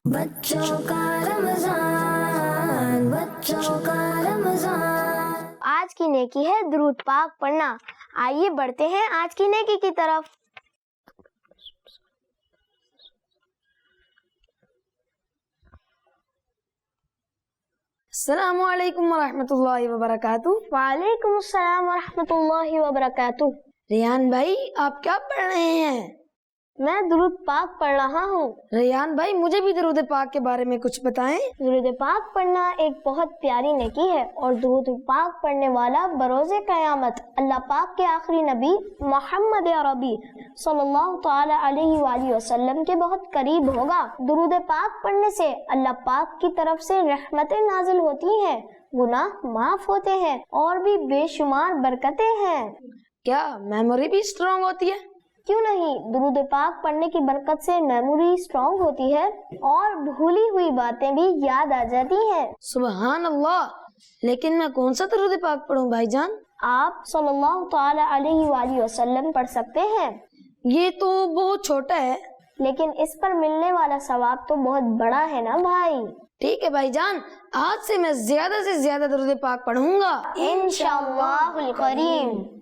بچوں کا رمضان، بچوں کا رمضان۔ آج کی نیکی ہے درود پاک پڑھنا۔ آئیے بڑھتے ہیں آج کی نیکی کی طرف۔ السلام علیکم ورحمۃ اللہ وبرکاتہ۔ وعلیکم السلام ورحمۃ اللہ وبرکاتہ۔ ریان بھائی آپ کیا پڑھ رہے ہیں؟ میں درود پاک پڑھ رہا ہوں۔ ریان بھائی مجھے بھی درود پاک کے بارے میں کچھ بتائیں۔ درود پاک پڑھنا ایک بہت پیاری نیکی ہے اور درود پاک پڑھنے والا بروز قیامت اللہ پاک کے آخری نبی محمد عربی صلی اللہ تعالی علیہ وآلہ وسلم کے بہت قریب ہوگا۔ درود پاک پڑھنے سے اللہ پاک کی طرف سے رحمتیں نازل ہوتی ہیں، گناہ معاف ہوتے ہیں اور بھی بے شمار برکتیں ہیں۔ کیا میموری بھی اسٹرانگ ہوتی ہے؟ کیوں نہیں، درود پاک پڑھنے کی برکت سے میموری اسٹرانگ ہوتی ہے اور بھولی ہوئی باتیں بھی یاد آ جاتی ہیں۔ سبحان اللہ، لیکن میں کون سا درود پاک پڑھوں بھائی جان؟ آپ صلی اللہ تعالی علیہ وآلہ وسلم پڑھ سکتے ہیں، یہ تو بہت چھوٹا ہے۔ لیکن اس پر ملنے والا ثواب تو بہت بڑا ہے نا بھائی۔ ٹھیک ہے بھائی جان، آج سے میں زیادہ سے زیادہ درود پاک پڑھوں گا انشاءاللہ الکریم۔